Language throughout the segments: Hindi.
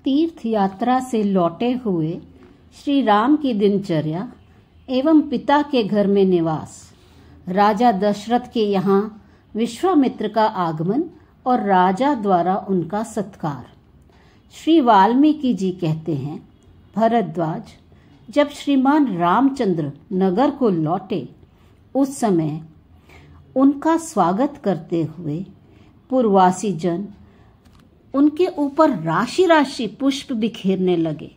तीर्थ यात्रा से लौटे हुए श्री राम की दिनचर्या एवं पिता के घर में निवास, राजा दशरथ के यहाँ विश्वामित्र का आगमन और राजा द्वारा उनका सत्कार। श्री वाल्मीकि जी कहते हैं, भरद्वाज, जब श्रीमान रामचंद्र नगर को लौटे उस समय उनका स्वागत करते हुए पुरवासी जन उनके ऊपर राशि राशि पुष्प बिखेरने लगे।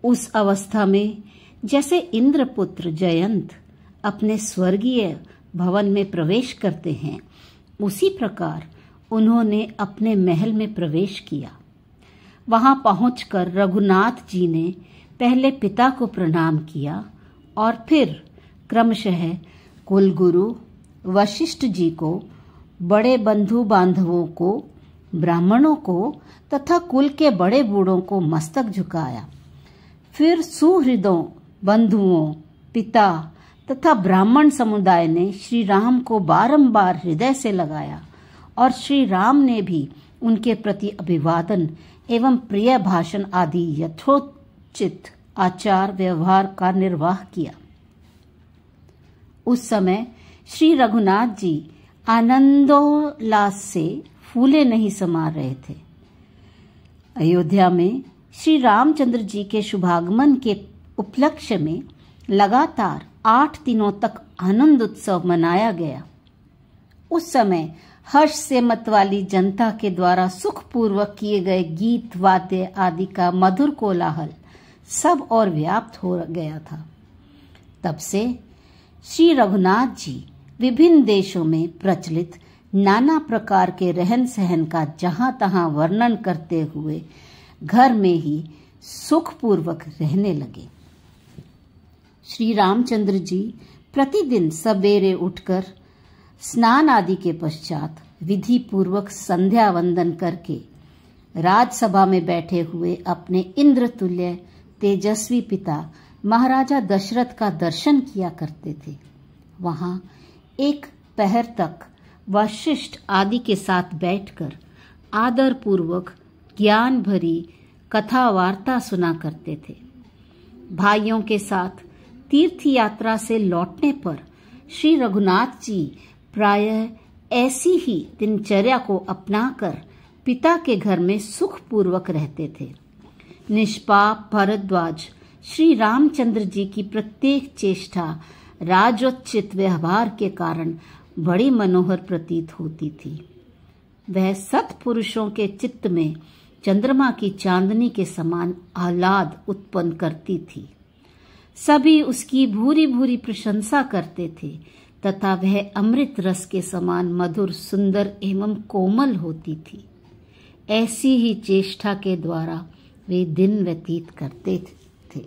उस अवस्था में जैसे इंद्रपुत्र जयंत अपने स्वर्गीय भवन में प्रवेश करते हैं, उसी प्रकार उन्होंने अपने महल में प्रवेश किया। वहां पहुंचकर रघुनाथ जी ने पहले पिता को प्रणाम किया और फिर क्रमशः कुलगुरु वशिष्ठ जी को, बड़े बंधु बांधवों को, ब्राह्मणों को तथा कुल के बड़े बूढ़ों को मस्तक झुकाया। फिर सुहृदों, बंधुओं, पिता तथा ब्राह्मण समुदाय ने श्री राम को बारंबार हृदय से लगाया और श्री राम ने भी उनके प्रति अभिवादन एवं प्रिय भाषण आदि यथोचित आचार व्यवहार का निर्वाह किया। उस समय श्री रघुनाथ जी आनंदोल्लास से फूले नहीं समा रहे थे। अयोध्या में श्री रामचंद्र जी के शुभागमन के उपलक्ष्य में लगातार 8 दिनों तक आनंद उत्सव मनाया गया। उस समय हर्ष से मतवाली जनता के द्वारा सुखपूर्वक किए गए गीत वाद्य आदि का मधुर कोलाहल सब और व्याप्त हो गया था। तब से श्री रघुनाथ जी विभिन्न देशों में प्रचलित नाना प्रकार के रहन सहन का जहां तहां वर्णन करते हुए घर में ही सुखपूर्वक रहने लगे। श्री रामचंद्र जी प्रतिदिन सवेरे उठकर स्नान आदि के पश्चात विधि पूर्वक संध्या वंदन करके राजसभा में बैठे हुए अपने इंद्रतुल्य तेजस्वी पिता महाराजा दशरथ का दर्शन किया करते थे। वहां एक पहर तक वशिष्ठ आदि के साथ बैठकर आदर पूर्वक ज्ञान भरी कथा वार्ता सुना करते थे। भाइयों के साथ तीर्थ यात्रा से लौटने पर श्री रघुनाथ जी प्रायः ऐसी ही दिनचर्या को अपनाकर पिता के घर में सुखपूर्वक रहते थे। निष्पाप भरद्वाज श्री रामचंद्र जी की प्रत्येक चेष्टा राजोचित व्यवहार के कारण बड़ी मनोहर प्रतीत होती थी। वह सत्पुरुषों के चित्त में चंद्रमा की चांदनी के समान आह्लाद उत्पन्न करती थी। सभी उसकी भूरी भूरी प्रशंसा करते थे तथा वह अमृत रस के समान मधुर, सुंदर एवं कोमल होती थी। ऐसी ही चेष्टा के द्वारा वे दिन व्यतीत करते थे।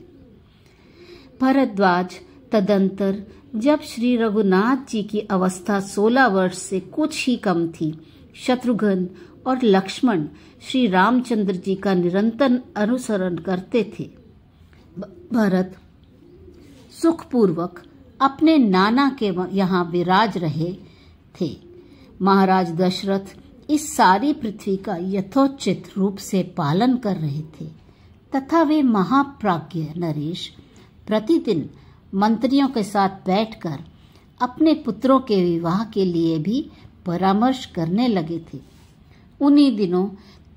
भरद्वाज तदंतर जब श्री रघुनाथ जी की अवस्था 16 वर्ष से कुछ ही कम थी, शत्रुघ्न और लक्ष्मण श्री रामचंद्र जी का निरंतर अनुसरण करते थे। भरत सुखपूर्वक अपने नाना के यहाँ विराज रहे थे। महाराज दशरथ इस सारी पृथ्वी का यथोचित रूप से पालन कर रहे थे तथा वे महाप्राज्ञ नरेश प्रतिदिन मंत्रियों के साथ बैठकर अपने पुत्रों के विवाह के लिए भी परामर्श करने लगे थे। उन्हीं दिनों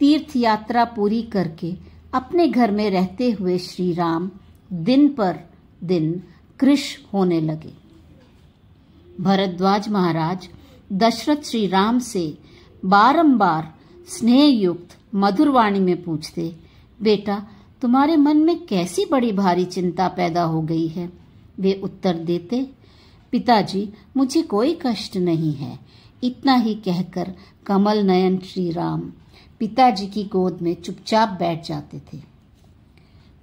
तीर्थ यात्रा पूरी करके अपने घर में रहते हुए श्री राम दिन पर दिन कृश होने लगे। भरद्वाज महाराज दशरथ श्री राम से बारंबार स्नेह युक्त मधुर वाणी में पूछते, बेटा तुम्हारे मन में कैसी बड़ी भारी चिंता पैदा हो गई है? वे उत्तर देते, पिताजी मुझे कोई कष्ट नहीं है। इतना ही कहकर कमल नयन श्री राम पिताजी की गोद में चुपचाप बैठ जाते थे।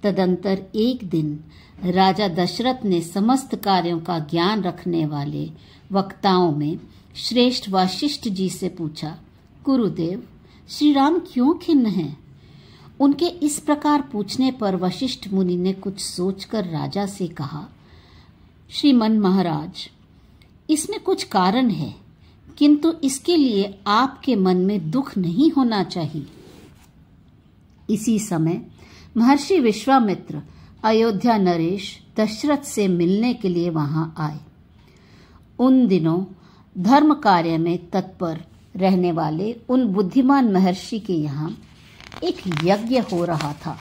तदंतर एक दिन राजा दशरथ ने समस्त कार्यों का ज्ञान रखने वाले वक्ताओं में श्रेष्ठ वशिष्ठ जी से पूछा, गुरुदेव श्री राम क्यों खिन्न हैं? उनके इस प्रकार पूछने पर वशिष्ठ मुनि ने कुछ सोचकर राजा से कहा, श्रीमन महाराज, इसमें कुछ कारण है, किंतु इसके लिए आपके मन में दुख नहीं होना चाहिए। इसी समय महर्षि विश्वामित्र अयोध्या नरेश दशरथ से मिलने के लिए वहां आए। उन दिनों धर्म कार्य में तत्पर रहने वाले उन बुद्धिमान महर्षि के यहाँ एक यज्ञ हो रहा था।